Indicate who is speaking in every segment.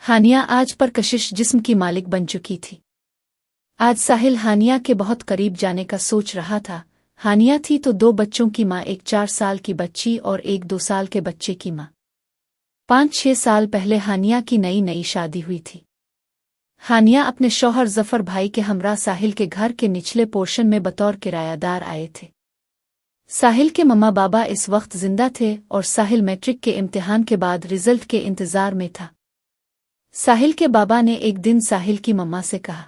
Speaker 1: हानिया आज पर कशिश जिस्म की मालिक बन चुकी थी। आज साहिल हानिया के बहुत करीब जाने का सोच रहा था। हानिया थी तो 2 बच्चों की माँ, एक 4 साल की बच्ची और एक 2 साल के बच्चे की माँ। 5-6 साल पहले हानिया की नई नई शादी हुई थी। हानिया अपने शौहर जफर भाई के हमरा साहिल के घर के निचले पोर्शन में बतौर किरायादार आए थे। साहिल के मम्मा बाबा इस वक्त जिंदा थे और साहिल मैट्रिक के इम्तिहान के बाद रिजल्ट के इंतजार में था। साहिल के बाबा ने एक दिन साहिल की मम्मा से कहा,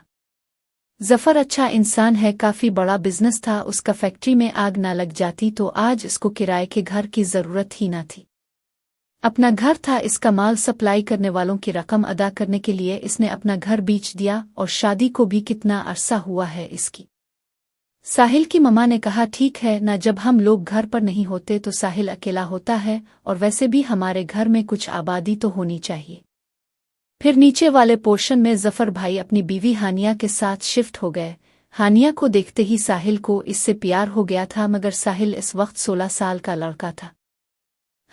Speaker 1: जफर अच्छा इंसान है, काफी बड़ा बिजनेस था, उसका फैक्ट्री में आग ना लग जाती तो आज इसको किराए के घर की जरूरत ही ना थी। अपना घर था, इसका माल सप्लाई करने वालों की रकम अदा करने के लिए इसने अपना घर बेच दिया और शादी को भी कितना अरसा हुआ है इसकी। साहिल की मम्मा ने कहा, ठीक है ना, जब हम लोग घर पर नहीं होते तो साहिल अकेला होता है और वैसे भी हमारे घर में कुछ आबादी तो होनी चाहिए। फिर नीचे वाले पोर्शन में जफर भाई अपनी बीवी हानिया के साथ शिफ्ट हो गए। हानिया को देखते ही साहिल को इससे प्यार हो गया था, मगर साहिल इस वक्त 16 साल का लड़का था।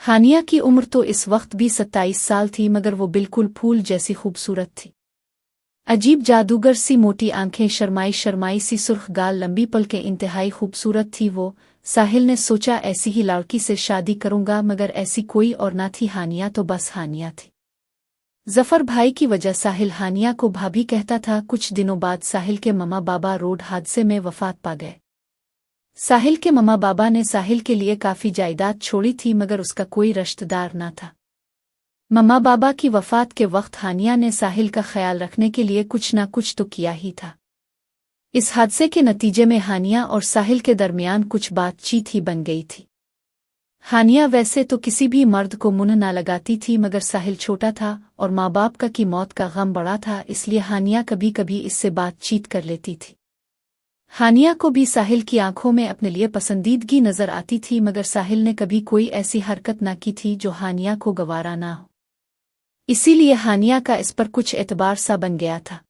Speaker 1: हानिया की उम्र तो इस वक्त भी 27 साल थी, मगर वो बिल्कुल फूल जैसी खूबसूरत थी। अजीब जादूगर सी मोटी आंखें, शर्माई शर्माई सी सुर्ख गाल, लंबी पलकें, इंतहाई खूबसूरत थी वो। साहिल ने सोचा ऐसी ही लड़की से शादी करूंगा, मगर ऐसी कोई और ना थी। हानिया तो बस हानिया थी। जफर भाई की वजह साहिल हानिया को भाभी कहता था। कुछ दिनों बाद साहिल के मम्मा बाबा रोड हादसे में वफात पा गए। साहिल के मम्मा बाबा ने साहिल के लिए काफी जायदाद छोड़ी थी, मगर उसका कोई रिश्तेदार ना था। मम्मा बाबा की वफात के वक्त हानिया ने साहिल का ख्याल रखने के लिए कुछ ना कुछ तो किया ही था। इस हादसे के नतीजे में हानिया और साहिल के दरमियान कुछ बातचीत ही बन गई थी। हानिया वैसे तो किसी भी मर्द को मुंह ना लगाती थी, मगर साहिल छोटा था और माँ बाप का की मौत का गम बड़ा था, इसलिए हानिया कभी कभी इससे बातचीत कर लेती थी। हानिया को भी साहिल की आंखों में अपने लिए पसंदीदगी नजर आती थी, मगर साहिल ने कभी कोई ऐसी हरकत ना की थी जो हानिया को गवारा ना हो। इसीलिए हानिया का इस पर कुछ एतबार सा बन गया था।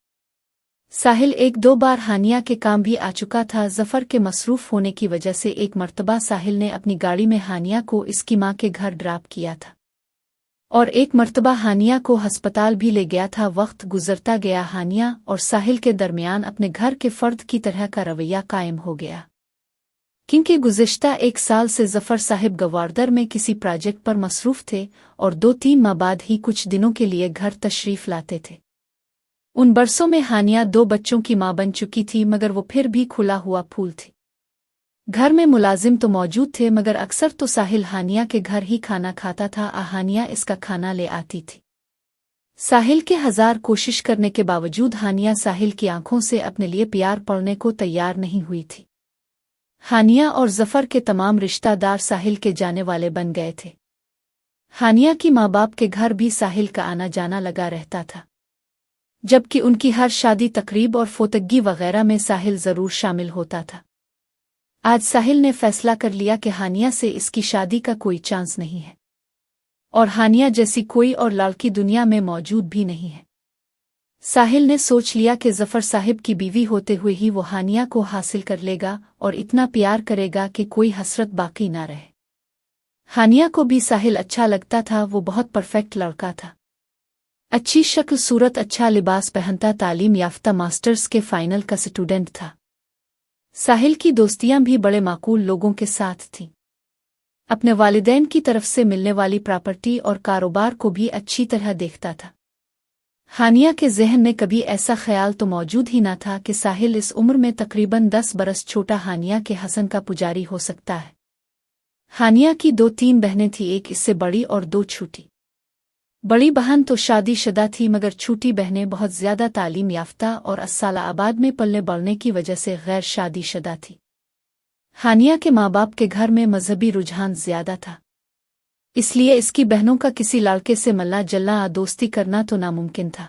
Speaker 1: साहिल 1-2 बार हानिया के काम भी आ चुका था। जफर के मसरूफ होने की वजह से एक मर्तबा साहिल ने अपनी गाड़ी में हानिया को इसकी माँ के घर ड्रॉप किया था और एक मर्तबा हानिया को अस्पताल भी ले गया था। वक्त गुजरता गया, हानिया और साहिल के दरमियान अपने घर के फर्द की तरह का रवैया कायम हो गया, क्योंकि गुज़िश्ता 1 साल से जफर साहिब गवारदर में किसी प्रोजेक्ट पर मसरूफ थे और 2-3 माह बाद ही कुछ दिनों के लिए घर तशरीफ लाते थे। उन बरसों में हानिया 2 बच्चों की मां बन चुकी थी, मगर वो फिर भी खुला हुआ फूल थी। घर में मुलाजिम तो मौजूद थे, मगर अक्सर तो साहिल हानिया के घर ही खाना खाता था। हानिया इसका खाना ले आती थी। साहिल के 1000 कोशिश करने के बावजूद हानिया साहिल की आंखों से अपने लिए प्यार पड़ने को तैयार नहीं हुई थी। हानिया और जफर के तमाम रिश्तेदार साहिल के जाने वाले बन गए थे। हानिया की माँ बाप के घर भी साहिल का आना जाना लगा रहता था, जबकि उनकी हर शादी तकरीब और फोतगी वगैरह में साहिल जरूर शामिल होता था। आज साहिल ने फैसला कर लिया कि हानिया से इसकी शादी का कोई चांस नहीं है और हानिया जैसी कोई और लड़की दुनिया में मौजूद भी नहीं है। साहिल ने सोच लिया कि जफर साहिब की बीवी होते हुए ही वो हानिया को हासिल कर लेगा और इतना प्यार करेगा कि कोई हसरत बाकी ना रहे। हानिया को भी साहिल अच्छा लगता था। वो बहुत परफेक्ट लड़का था, अच्छी शक्ल सूरत, अच्छा लिबास पहनता, तालीम याफ्ता, मास्टर्स के फाइनल का स्टूडेंट था। साहिल की दोस्तियां भी बड़े माकूल लोगों के साथ थीं। अपने वालिदैन की तरफ से मिलने वाली प्रॉपर्टी और कारोबार को भी अच्छी तरह देखता था। हानिया के जहन में कभी ऐसा ख्याल तो मौजूद ही ना था कि साहिल इस उम्र में तकरीबन 10 बरस छोटा हानिया के हसन का पुजारी हो सकता है। हानिया की 2-3 बहनें थीं, एक इससे बड़ी और 2 छोटी। बड़ी बहन तो शादीशुदा थी, मगर छोटी बहनें बहुत ज्यादा तालीम याफ्ता और अस्सालाबाद में पलने बढ़ने की वजह से गैर शादीशुदा थी। हानिया के माँ बाप के घर में मजहबी रुझान ज्यादा था, इसलिए इसकी बहनों का किसी लड़के से मिलना जलना दोस्ती करना तो नामुमकिन था।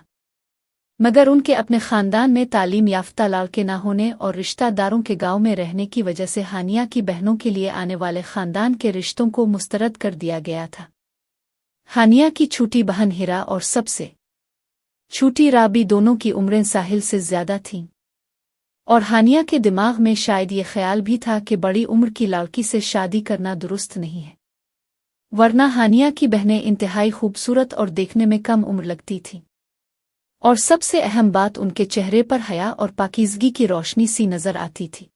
Speaker 1: मगर उनके अपने खानदान में तालीम याफ्ता लड़के ना होने और रिश्तेदारों के गांव में रहने की वजह से हानिया की बहनों के लिए आने वाले खानदान के रिश्तों को मुस्तरद कर दिया गया था। हानिया की छोटी बहन हिरा और सबसे छोटी राबी दोनों की उम्रें साहिल से ज्यादा थीं और हानिया के दिमाग में शायद ये ख्याल भी था कि बड़ी उम्र की लड़की से शादी करना दुरुस्त नहीं है, वरना हानिया की बहनें इंतहाई खूबसूरत और देखने में कम उम्र लगती थीं। और सबसे अहम बात, उनके चेहरे पर हया और पाकीज़गी की रोशनी सी नजर आती थी,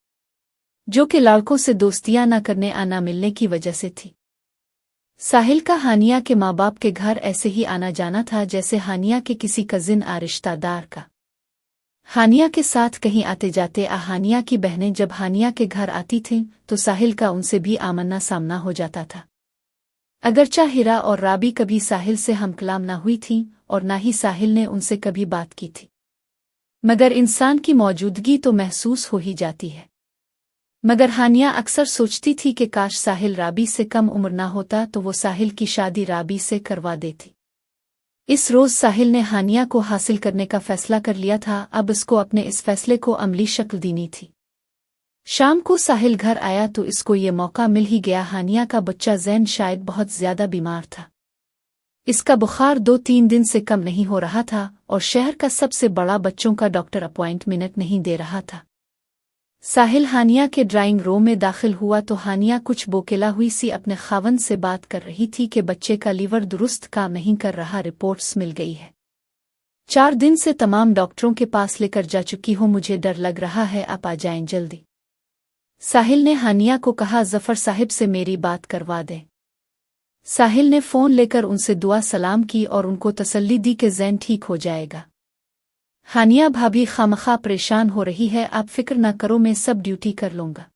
Speaker 1: जो कि लड़कों से दोस्तियां न करने आना मिलने की वजह से थी। साहिल का हानिया के माँ बाप के घर ऐसे ही आना जाना था जैसे हानिया के किसी कजिन आ रिश्तेदार का। हानिया के साथ कहीं आते जाते हानिया की बहनें जब हानिया के घर आती थीं तो साहिल का उनसे भी आमना सामना हो जाता था। अगरचा हिरा और राबी कभी साहिल से हमकलाम न हुई थीं और न ही साहिल ने उनसे कभी बात की थी, मगर इंसान की मौजूदगी तो महसूस हो ही जाती है। मगर हानिया अक्सर सोचती थी कि काश साहिल राबी से कम उम्र ना होता तो वो साहिल की शादी राबी से करवा देती। इस रोज़ साहिल ने हानिया को हासिल करने का फैसला कर लिया था, अब इसको अपने इस फैसले को अमली शक्ल देनी थी। शाम को साहिल घर आया तो इसको ये मौका मिल ही गया। हानिया का बच्चा ज़ैन शायद बहुत ज्यादा बीमार था। इसका बुखार 2-3 दिन से कम नहीं हो रहा था और शहर का सबसे बड़ा बच्चों का डॉक्टर अपॉइंटमेंट नहीं दे रहा था। साहिल हानिया के ड्राइंग रूम में दाखिल हुआ तो हानिया कुछ बोकेला हुई सी अपने खावन से बात कर रही थी कि बच्चे का लीवर दुरुस्त काम नहीं कर रहा, रिपोर्ट्स मिल गई है। 4 दिन से तमाम डॉक्टरों के पास लेकर जा चुकी हूँ, मुझे डर लग रहा है, आप आ जाएं जल्दी। साहिल ने हानिया को कहा, जफर साहिब से मेरी बात करवा दें। साहिल ने फ़ोन लेकर उनसे दुआ सलाम की और उनको तसल्ली दी कि ज़ैन ठीक हो जाएगा। हानिया भाभी खामखा परेशान हो रही है, आप फिक्र न करो, मैं सब ड्यूटी कर लूँगा।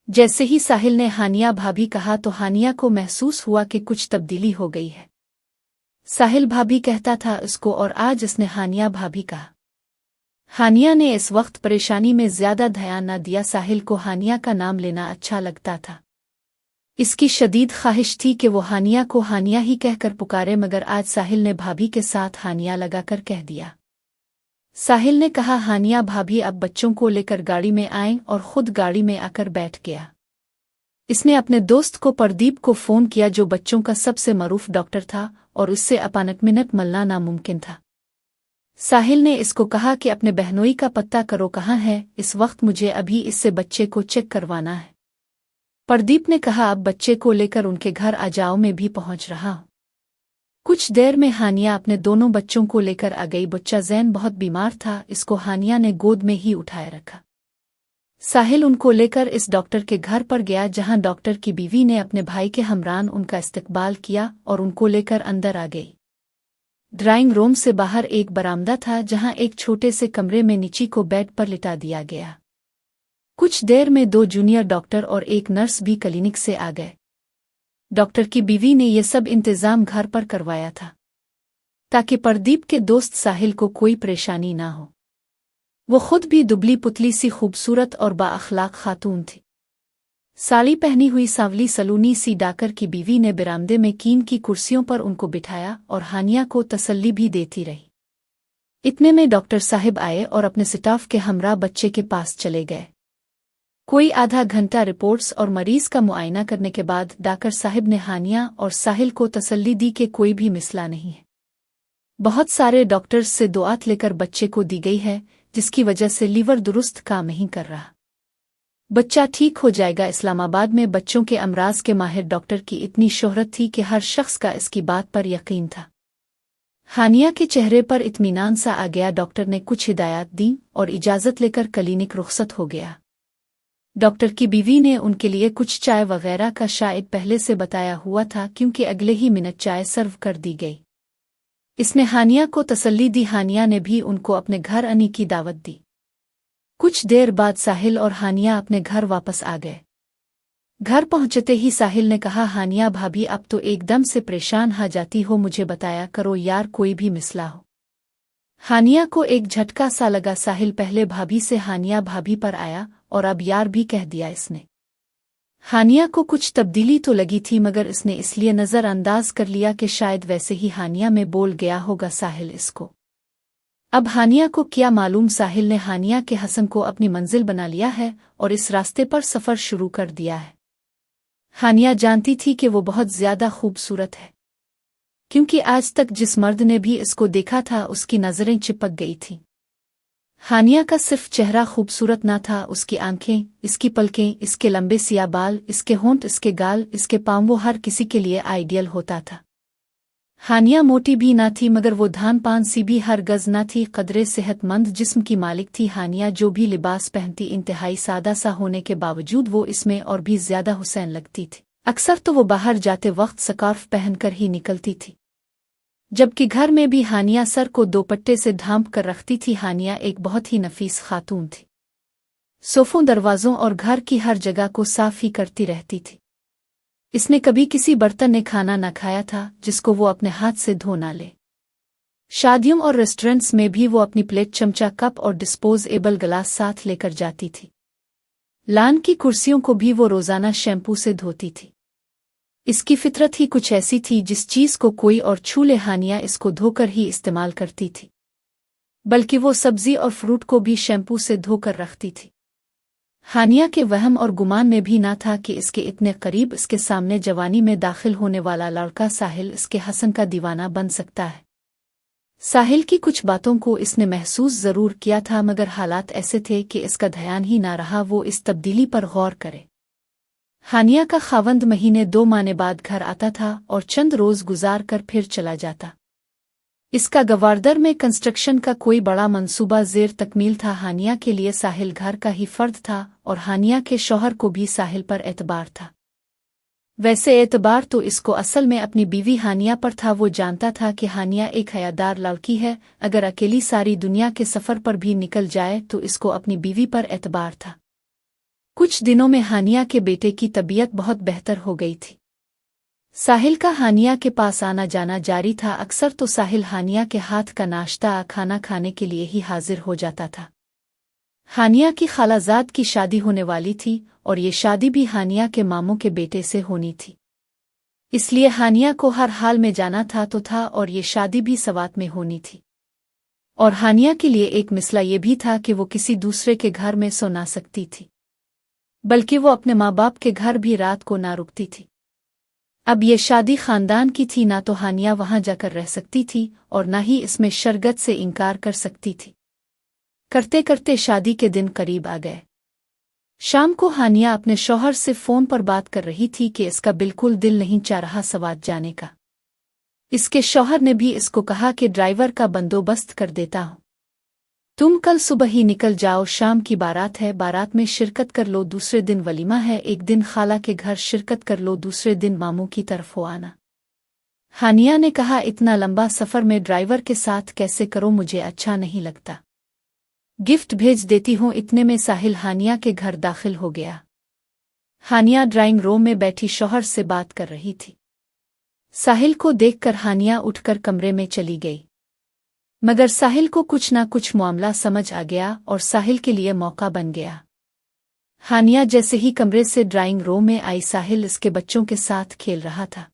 Speaker 1: जैसे ही साहिल ने हानिया भाभी कहा तो हानिया को महसूस हुआ कि कुछ तब्दीली हो गई है। साहिल भाभी कहता था उसको और आज इसने हानिया भाभी कहा। हानिया ने इस वक्त परेशानी में ज्यादा ध्यान न दिया। साहिल को हानिया का नाम लेना अच्छा लगता था। इसकी शदीद ख्वाहिश थी कि वो हानिया को हानिया ही कहकर पुकारे, मगर आज साहिल ने भाभी के साथ हानिया लगाकर कह दिया। साहिल ने कहा, हानिया भाभी अब बच्चों को लेकर गाड़ी में आए और खुद गाड़ी में आकर बैठ गया। इसने अपने दोस्त को प्रदीप को फ़ोन किया जो बच्चों का सबसे मरूफ डॉक्टर था और उससे अपॉइंटमेंट मिलना नामुमकिन था। साहिल ने इसको कहा कि अपने बहनोई का पता करो कहाँ है, इस वक्त मुझे अभी इससे बच्चे को चेक करवाना है। प्रदीप ने कहा, अब बच्चे को लेकर उनके घर आ जाओ, मैं भी पहुंच रहा हूं। कुछ देर में हानिया अपने दोनों बच्चों को लेकर आ गई। बच्चा ज़ैन बहुत बीमार था, इसको हानिया ने गोद में ही उठाए रखा। साहिल उनको लेकर इस डॉक्टर के घर पर गया जहां डॉक्टर की बीवी ने अपने भाई के हमरान उनका इस्तकबाल किया और उनको लेकर अंदर आ गई। ड्राइंग रूम से बाहर एक बरामदा था जहां एक छोटे से कमरे में नीची को बेड पर लिटा दिया गया। कुछ देर में 2 जूनियर डॉक्टर और एक नर्स भी क्लिनिक से आ गए। डॉक्टर की बीवी ने यह सब इंतजाम घर पर करवाया था ताकि प्रदीप के दोस्त साहिल को कोई परेशानी ना हो। वो खुद भी दुबली पुतली सी खूबसूरत और बाअखलाक खातून थी। साड़ी पहनी हुई सांवली सलूनी सी डाकर की बीवी ने बरामदे में कीन की कुर्सियों पर उनको बिठाया और हानिया को तसल्ली भी देती रही। इतने में डॉक्टर साहिब आए और अपने स्टाफ के हमरा बच्चे के पास चले गए। कोई आधा घंटा रिपोर्ट्स और मरीज का मुआयना करने के बाद डॉक्टर साहिब ने हानिया और साहिल को तसल्ली दी कि कोई भी मसला नहीं है। बहुत सारे डॉक्टर्स से दुआत लेकर बच्चे को दी गई है, जिसकी वजह से लीवर दुरुस्त काम नहीं कर रहा। बच्चा ठीक हो जाएगा। इस्लामाबाद में बच्चों के अमराज के माहिर डॉक्टर की इतनी शोहरत थी कि हर शख्स का इसकी बात पर यकीन था। हानिया के चेहरे पर इत्मीनान सा आ गया। डॉक्टर ने कुछ हिदायत दी और इजाज़त लेकर क्लिनिक रुखसत हो गया। डॉक्टर की बीवी ने उनके लिए कुछ चाय वगैरह का शायद पहले से बताया हुआ था, क्योंकि अगले ही मिनट चाय सर्व कर दी गई। इसने हानिया को तसल्ली दी। हानिया ने भी उनको अपने घर आने की दावत दी। कुछ देर बाद साहिल और हानिया अपने घर वापस आ गए। घर पहुंचते ही साहिल ने कहा, हानिया भाभी अब तो एकदम से परेशान हो जाती हो, मुझे बताया करो यार कोई भी मसला हो। हानिया को एक झटका सा लगा। साहिल पहले भाभी से हानिया भाभी पर आया और अब यार भी कह दिया इसने। हानिया को कुछ तब्दीली तो लगी थी, मगर इसने इसलिए नज़रअंदाज कर लिया कि शायद वैसे ही हानिया में बोल गया होगा साहिल इसको। अब हानिया को क्या मालूम, साहिल ने हानिया के हसन को अपनी मंजिल बना लिया है और इस रास्ते पर सफ़र शुरू कर दिया है। हानिया जानती थी कि वो बहुत ज़्यादा खूबसूरत है, क्योंकि आज तक जिस मर्द ने भी इसको देखा था उसकी नज़रें चिपक गई थीं। हानिया का सिर्फ चेहरा खूबसूरत ना था, उसकी आंखें, इसकी पलकें, इसके लंबे सिया बाल, इसके होंठ, इसके गाल, इसके पाँव, वो हर किसी के लिए आइडियल होता था। हानिया मोटी भी ना थी मगर वो धान पान सी भी हर गज ना थी, कदरे सेहतमंद जिस्म की मालिक थी हानिया। जो भी लिबास पहनती इंतहाई सादा सा होने के बावजूद वो इसमें और भी ज्यादा हुसैन लगती थी। अक्सर तो वो बाहर जाते वक्त स्कार्फ पहनकर ही निकलती थी, जबकि घर में भी हानिया सर को दोपट्टे से ढांप कर रखती थी। हानिया एक बहुत ही नफीस खातून थी, सोफों, दरवाजों और घर की हर जगह को साफ ही करती रहती थी। इसने कभी किसी बर्तन ने खाना न खाया था जिसको वो अपने हाथ से धो ना ले। शादियों और रेस्टोरेंट्स में भी वो अपनी प्लेट, चमचा, कप और डिस्पोजेबल गिलास साथ लेकर जाती थी। लान की कुर्सियों को भी वो रोजाना शैम्पू से धोती थी। इसकी फितरत ही कुछ ऐसी थी, जिस चीज को कोई और छू ले हानिया इसको धोकर ही इस्तेमाल करती थी, बल्कि वो सब्जी और फ्रूट को भी शैम्पू से धोकर रखती थी। हानिया के वहम और गुमान में भी ना था कि इसके इतने करीब इसके सामने जवानी में दाखिल होने वाला लड़का साहिल इसके हसन का दीवाना बन सकता है। साहिल की कुछ बातों को इसने महसूस जरूर किया था, मगर हालात ऐसे थे कि इसका ध्यान ही ना रहा वो इस तब्दीली पर गौर करे। हानिया का खावंद महीने 2 माह बाद घर आता था और चंद रोज गुजार कर फिर चला जाता। इसका गवारदर में कंस्ट्रक्शन का कोई बड़ा मंसूबा ज़ेर तकमील था। हानिया के लिए साहिल घर का ही फर्द था और हानिया के शौहर को भी साहिल पर एतबार था। वैसे एतबार तो इसको असल में अपनी बीवी हानिया पर था। वो जानता था कि हानिया एक हयादार लड़की है, अगर अकेली सारी दुनिया के सफ़र पर भी निकल जाए तो इसको अपनी बीवी पर एतबार था। कुछ दिनों में हानिया के बेटे की तबीयत बहुत बेहतर हो गई थी। साहिल का हानिया के पास आना जाना जारी था। अक्सर तो साहिल हानिया के हाथ का नाश्ता खाना खाने के लिए ही हाजिर हो जाता था। हानिया की खालाजाद की शादी होने वाली थी और ये शादी भी हानिया के मामों के बेटे से होनी थी, इसलिए हानिया को हर हाल में जाना था तो था, और ये शादी भी सवात में होनी थी। और हानिया के लिए एक मिसला ये भी था कि वो किसी दूसरे के घर में सो ना सकती थी, बल्कि वो अपने माँ बाप के घर भी रात को ना रुकती थी। अब ये शादी खानदान की थी, ना तो हानिया वहां जाकर रह सकती थी और ना ही इसमें शरगत से इनकार कर सकती थी। करते करते शादी के दिन करीब आ गए। शाम को हानिया अपने शौहर से फ़ोन पर बात कर रही थी कि इसका बिल्कुल दिल नहीं चाह रहा सवात जाने का। इसके शौहर ने भी इसको कहा कि ड्राइवर का बंदोबस्त कर देता हूँ, तुम कल सुबह ही निकल जाओ, शाम की बारात है, बारात में शिरकत कर लो, दूसरे दिन वलीमा है, एक दिन खाला के घर शिरकत कर लो, दूसरे दिन मामू की तरफ हो आना। हानिया ने कहा, इतना लंबा सफ़र में ड्राइवर के साथ कैसे करो, मुझे अच्छा नहीं लगता, गिफ्ट भेज देती हूँ। इतने में साहिल हानिया के घर दाखिल हो गया। हानिया ड्राइंग रूम में बैठी शौहर से बात कर रही थी। साहिल को देखकर हानिया उठकर कमरे में चली गई, मगर साहिल को कुछ ना कुछ मामला समझ आ गया और साहिल के लिए मौका बन गया। हानिया जैसे ही कमरे से ड्राइंग रूम में आई, साहिल इसके बच्चों के साथ खेल रहा था।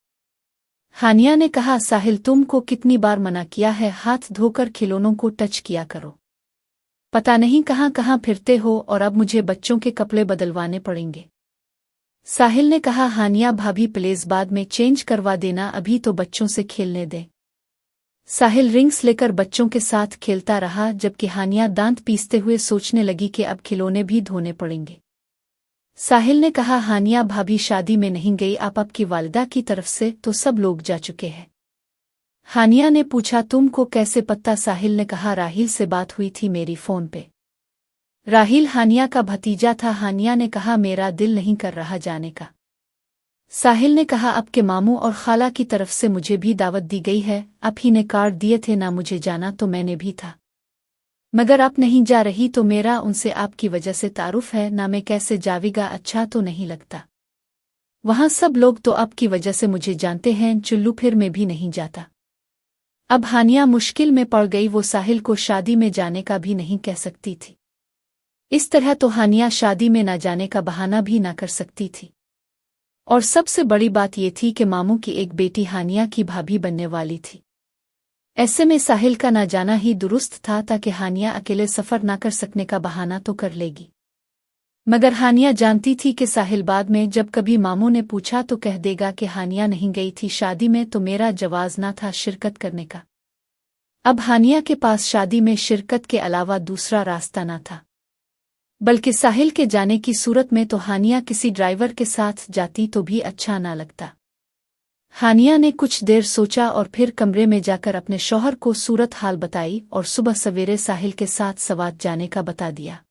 Speaker 1: हानिया ने कहा, साहिल तुमको कितनी बार मना किया है, हाथ धोकर खिलौनों को टच किया करो, पता नहीं कहाँ कहाँ फिरते हो, और अब मुझे बच्चों के कपड़े बदलवाने पड़ेंगे। साहिल ने कहा, हानिया भाभी प्लीज बाद में चेंज करवा देना, अभी तो बच्चों से खेलने दे। साहिल रिंग्स लेकर बच्चों के साथ खेलता रहा, जबकि हानिया दांत पीसते हुए सोचने लगी कि अब खिलौने भी धोने पड़ेंगे। साहिल ने कहा, हानिया भाभी शादी में नहीं गई, आप आपकी वालिदा की तरफ से तो सब लोग जा चुके हैं। हानिया ने पूछा, तुमको कैसे पता? साहिल ने कहा, राहिल से बात हुई थी मेरी फ़ोन पे। राहिल हानिया का भतीजा था। हानिया ने कहा, मेरा दिल नहीं कर रहा जाने का। साहिल ने कहा, अब के मामू और खाला की तरफ से मुझे भी दावत दी गई है, आप ही ने कार्ड दिए थे ना, मुझे जाना तो मैंने भी था, मगर आप नहीं जा रही तो मेरा उनसे आपकी वजह से तारुफ है ना, मैं कैसे जावेगा, अच्छा तो नहीं लगता। वहाँ सब लोग तो आपकी वजह से मुझे जानते हैं, चुल्लू फिर मैं भी नहीं जाता। अब हानिया मुश्किल में पड़ गई, वो साहिल को शादी में जाने का भी नहीं कह सकती थी। इस तरह तो हानिया शादी में ना जाने का बहाना भी ना कर सकती थी, और सबसे बड़ी बात ये थी कि मामू की एक बेटी हानिया की भाभी बनने वाली थी। ऐसे में साहिल का ना जाना ही दुरुस्त था, ताकि हानिया अकेले सफ़र ना कर सकने का बहाना तो कर लेगी। मगर हानिया जानती थी कि साहिल बाद में जब कभी मामू ने पूछा तो कह देगा कि हानिया नहीं गई थी शादी में, तो मेरा जवाज ना था शिरकत करने का। अब हानिया के पास शादी में शिरकत के अलावा दूसरा रास्ता ना था, बल्कि साहिल के जाने की सूरत में तो हानिया किसी ड्राइवर के साथ जाती तो भी अच्छा ना लगता। हानिया ने कुछ देर सोचा और फिर कमरे में जाकर अपने शौहर को सूरत हाल बताई और सुबह सवेरे साहिल के साथ सवात जाने का बता दिया।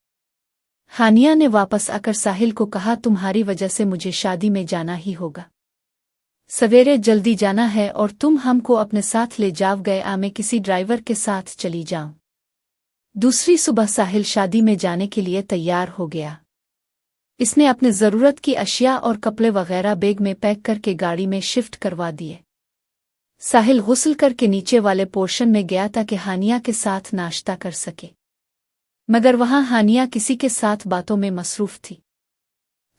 Speaker 1: हानिया ने वापस आकर साहिल को कहा, तुम्हारी वजह से मुझे शादी में जाना ही होगा। सवेरे जल्दी जाना है और तुम हमको अपने साथ ले जाओ गए, मैं किसी ड्राइवर के साथ चली जाऊं। दूसरी सुबह साहिल शादी में जाने के लिए तैयार हो गया। इसने अपने ज़रूरत की अशिया और कपड़े वगैरह बैग में पैक करके गाड़ी में शिफ्ट करवा दिए। साहिल गुस्ल करके नीचे वाले पोर्शन में गया ताकि हानिया के साथ नाश्ता कर सके, मगर वहां हानिया किसी के साथ बातों में मसरूफ थी।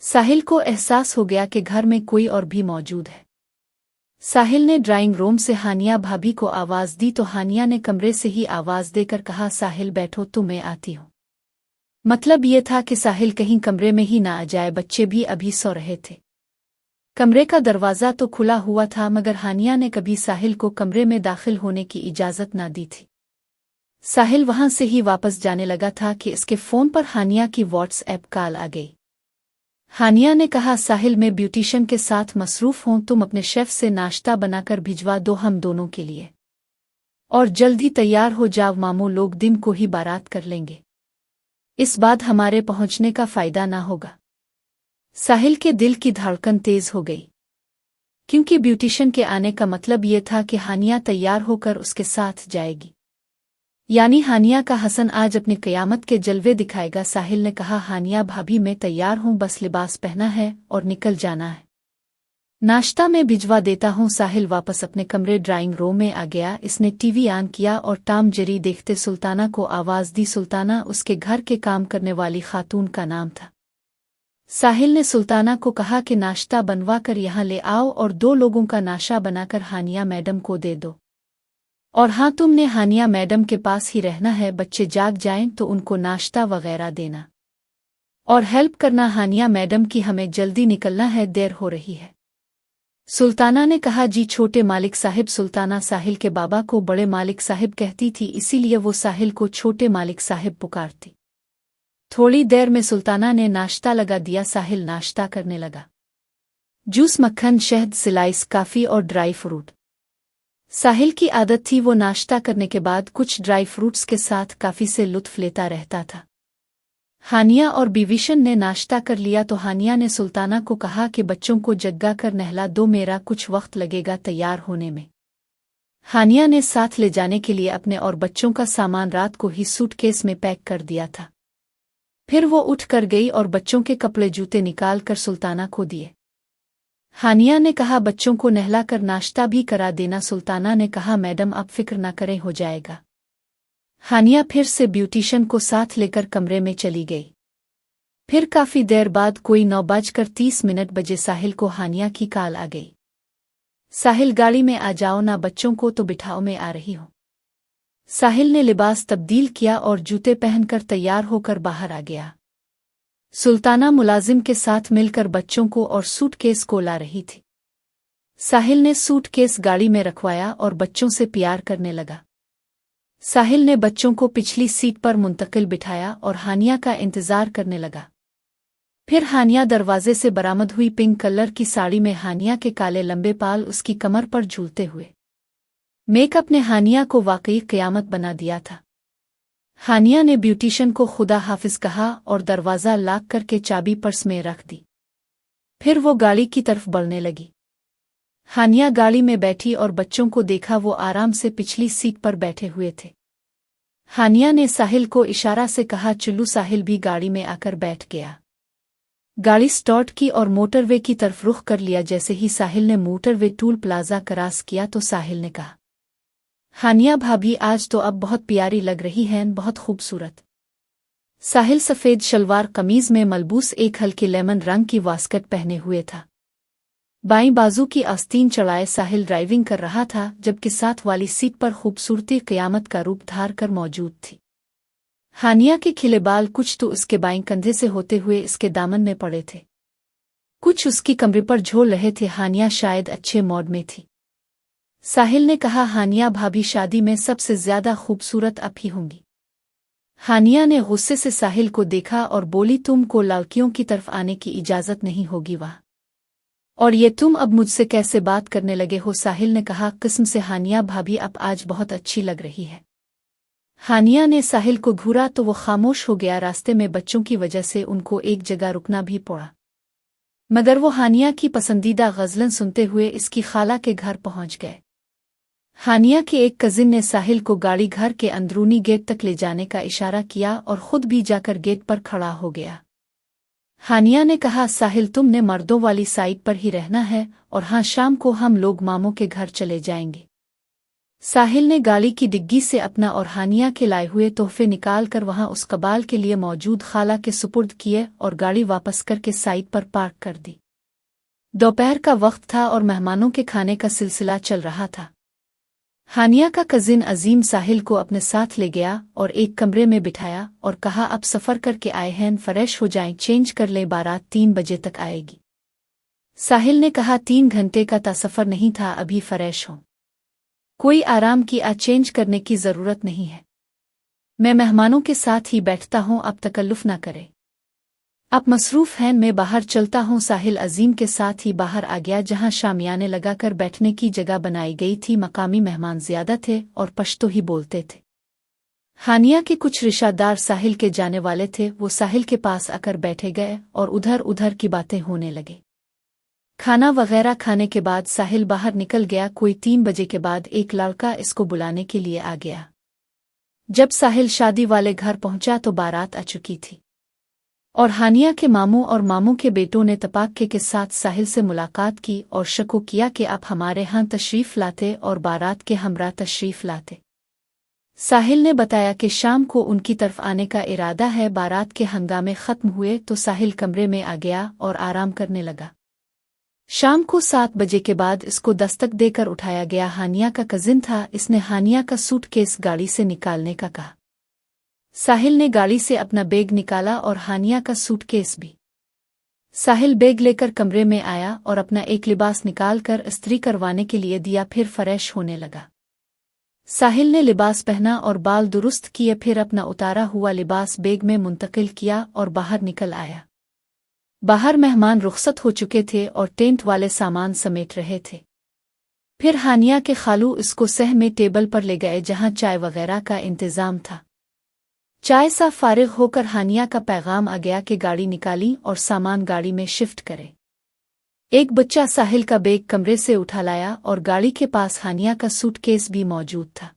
Speaker 1: साहिल को एहसास हो गया कि घर में कोई और भी मौजूद है। साहिल ने ड्राइंग रूम से हानिया भाभी को आवाज़ दी तो हानिया ने कमरे से ही आवाज़ देकर कहा, साहिल बैठो तो मैं आती हूँ। मतलब ये था कि साहिल कहीं कमरे में ही ना आ जाए, बच्चे भी अभी सो रहे थे। कमरे का दरवाज़ा तो खुला हुआ था मगर हानिया ने कभी साहिल को कमरे में दाखिल होने की इजाज़त ना दी थी। साहिल वहां से ही वापस जाने लगा था कि इसके फ़ोन पर हानिया की व्हाट्सएप कॉल आ गई। हानिया ने कहा, साहिल मैं ब्यूटिशियन के साथ मसरूफ़ हूँ, तुम अपने शेफ से नाश्ता बनाकर भिजवा दो हम दोनों के लिए, और जल्द ही तैयार हो जाओ, मामू लोग दिन को ही बारात कर लेंगे, इस बाद हमारे पहुंचने का फ़ायदा ना होगा। साहिल के दिल की धड़कन तेज हो गई, क्योंकि ब्यूटिशियन के आने का मतलब ये था कि हानिया तैयार होकर उसके साथ जाएगी, यानी हानिया का हसन आज अपनी क़यामत के जलवे दिखाएगा। साहिल ने कहा, हानिया भाभी मैं तैयार हूँ, बस लिबास पहना है और निकल जाना है, नाश्ता में भिजवा देता हूँ। साहिल वापस अपने कमरे ड्राइंग रूम में आ गया। इसने टीवी ऑन किया और टॉम जेरी देखते सुल्ताना को आवाज़ दी। सुल्ताना उसके घर के काम करने वाली खातून का नाम था। साहिल ने सुल्ताना को कहा कि नाश्ता बनवा कर यहाँ ले आओ और 2 लोगों का नाश्ता बनाकर हानिया मैडम को दे दो, और हाँ तुमने हानिया मैडम के पास ही रहना है, बच्चे जाग जाएं तो उनको नाश्ता वगैरह देना और हेल्प करना हानिया मैडम की, हमें जल्दी निकलना है, देर हो रही है। सुल्ताना ने कहा, जी छोटे मालिक साहिब। सुल्ताना साहिल के बाबा को बड़े मालिक साहिब कहती थी, इसीलिए वो साहिल को छोटे मालिक साहिब पुकारती। थोड़ी देर में सुल्ताना ने नाश्ता लगा दिया। साहिल नाश्ता करने लगा। जूस, मक्खन, शहद, स्लाइस, काफ़ी और ड्राई फ्रूट। साहिल की आदत थी वो नाश्ता करने के बाद कुछ ड्राई फ्रूट्स के साथ काफ़ी से लुत्फ लेता रहता था। हानिया और बीविशन ने नाश्ता कर लिया तो हानिया ने सुल्ताना को कहा कि बच्चों को जग्गा कर नहला दो, मेरा कुछ वक्त लगेगा तैयार होने में। हानिया ने साथ ले जाने के लिए अपने और बच्चों का सामान रात को ही सूटकेस में पैक कर दिया था। फिर वो उठ कर गई और बच्चों के कपड़े जूते निकाल कर सुल्ताना को दिए। हानिया ने कहा, बच्चों को नहला कर नाश्ता भी करा देना। सुल्ताना ने कहा, मैडम आप फिक्र न करें, हो जाएगा। हानिया फिर से ब्यूटिशियन को साथ लेकर कमरे में चली गई। फिर काफ़ी देर बाद कोई 9:30 बजे साहिल को हानिया की कॉल आ गई। साहिल गाड़ी में आ जाओ ना, बच्चों को तो बिठाओ, मैं आ रही हूँ। साहिल ने लिबास तब्दील किया और जूते पहनकर तैयार होकर बाहर आ गया। सुल्ताना मुलाजिम के साथ मिलकर बच्चों को और सूटकेस को ला रही थी। साहिल ने सूटकेस गाड़ी में रखवाया और बच्चों से प्यार करने लगा। साहिल ने बच्चों को पिछली सीट पर मुंतकिल बिठाया और हानिया का इंतजार करने लगा। फिर हानिया दरवाजे से बरामद हुई। पिंक कलर की साड़ी में हानिया के काले लंबे बाल उसकी कमर पर झूलते हुए। मेकअप ने हानिया को वाकई क़यामत बना दिया था। हानिया ने ब्यूटिशियन को खुदा हाफिज कहा और दरवाज़ा लॉक करके चाबी पर्स में रख दी। फिर वो गाड़ी की तरफ बढ़ने लगी। हानिया गाड़ी में बैठी और बच्चों को देखा, वो आराम से पिछली सीट पर बैठे हुए थे। हानिया ने साहिल को इशारा से कहा, चुल्लू। साहिल भी गाड़ी में आकर बैठ गया। गाड़ी स्टार्ट की और मोटरवे की तरफ रुख कर लिया। जैसे ही साहिल ने मोटरवे टूल प्लाजा क्रॉस किया तो साहिल ने कहा, हानिया भाभी आज तो अब बहुत प्यारी लग रही हैं, बहुत खूबसूरत। साहिल सफ़ेद शलवार कमीज में मलबूस एक हल्के लेमन रंग की वास्कट पहने हुए था। बाईं बाजू की आस्तीन चढ़ाए साहिल ड्राइविंग कर रहा था, जबकि साथ वाली सीट पर खूबसूरती क़यामत का रूप धार कर मौजूद थी। हानिया के खिले बाल कुछ तो उसके बाईं कंधे से होते हुए इसके दामन में पड़े थे, कुछ उसकी कमरे पर झोल रहे थे। हानिया शायद अच्छे मूड में थी। साहिल ने कहा, हानिया भाभी शादी में सबसे ज्यादा खूबसूरत आप ही होंगी। हानिया ने गुस्से से साहिल को देखा और बोली, तुमको लड़कियों की तरफ आने की इजाज़त नहीं होगी वहाँ, और ये तुम अब मुझसे कैसे बात करने लगे हो? साहिल ने कहा। किस्म से हानिया भाभी आप आज बहुत अच्छी लग रही है। हानिया ने साहिल को घूरा तो वो खामोश हो गया। रास्ते में बच्चों की वजह से उनको एक जगह रुकना भी पड़ा, मगर वो हानिया की पसंदीदा गज़लन सुनते हुए इसकी खाला के घर पहुंच गए। हानिया के एक कजिन ने साहिल को गाड़ी घर के अंदरूनी गेट तक ले जाने का इशारा किया और खुद भी जाकर गेट पर खड़ा हो गया। हानिया ने कहा, साहिल तुमने मर्दों वाली साइड पर ही रहना है, और हाँ, शाम को हम लोग मामों के घर चले जाएंगे। साहिल ने गाड़ी की डिग्गी से अपना और हानिया के लाए हुए तोहफे निकाल कर वहां उस कबाल के लिए मौजूद खाला के सुपुर्द किए और गाड़ी वापस करके साइड पर पार्क कर दी। दोपहर का वक्त था और मेहमानों के खाने का सिलसिला चल रहा था। हानिया का कजिन अजीम साहिल को अपने साथ ले गया और एक कमरे में बिठाया और कहा, अब सफ़र करके आए हैं, फ्रेश हो जाएं, चेंज कर लें, बारात 3 बजे तक आएगी। साहिल ने कहा, 3 घंटे का ता सफ़र नहीं था, अभी फ्रेश हो, कोई आराम की चेंज करने की ज़रूरत नहीं है। मैं मेहमानों के साथ ही बैठता हूँ, अब तकल्लुफ़ ना करे। आप मसरूफ़ हैं, मैं बाहर चलता हूँ। साहिल अजीम के साथ ही बाहर आ गया, जहाँ शामियाने लगाकर बैठने की जगह बनाई गई थी। मकामी मेहमान ज़्यादा थे और पश्तो ही बोलते थे। हानिया के कुछ रिश्तेदार साहिल के जाने वाले थे, वो साहिल के पास आकर बैठे गए और उधर उधर की बातें होने लगे। खाना वगैरह खाने के बाद साहिल बाहर निकल गया। कोई 3 बजे के बाद एक लड़का इसको बुलाने के लिए आ गया। जब साहिल शादी वाले घर पहुंचा तो बारात आ चुकी थी और हानिया के मामू और मामू के बेटों ने तपाके के साथ साहिल से मुलाकात की और शको किया कि आप हमारे यहाँ तशरीफ़ लाते और बारात के हमरा तशरीफ़ लाते। साहिल ने बताया कि शाम को उनकी तरफ आने का इरादा है। बारात के हंगामे ख़त्म हुए तो साहिल कमरे में आ गया और आराम करने लगा। शाम को 7 बजे के बाद इसको दस्तक देकर उठाया गया। हानिया का कजिन था, इसने हानिया का सूटकेस गाड़ी से निकालने का कहा। साहिल ने गाड़ी से अपना बैग निकाला और हानिया का सूटकेस भी। साहिल बैग लेकर कमरे में आया और अपना एक लिबास निकालकर इस्त्री करवाने के लिए दिया, फिर फ्रेश होने लगा। साहिल ने लिबास पहना और बाल दुरुस्त किए, फिर अपना उतारा हुआ लिबास बैग में मुंतकिल किया और बाहर निकल आया। बाहर मेहमान रुखसत हो चुके थे और टेंट वाले सामान समेट रहे थे। फिर हानिया के खालू इसको सह में टेबल पर ले गए, जहां चाय वगैरह का इंतजाम था। चाय सा फारिग होकर हानिया का पैगाम आ गया कि गाड़ी निकाली और सामान गाड़ी में शिफ्ट करे। एक बच्चा साहिल का बैग कमरे से उठा लाया और गाड़ी के पास हानिया का सूटकेस भी मौजूद था।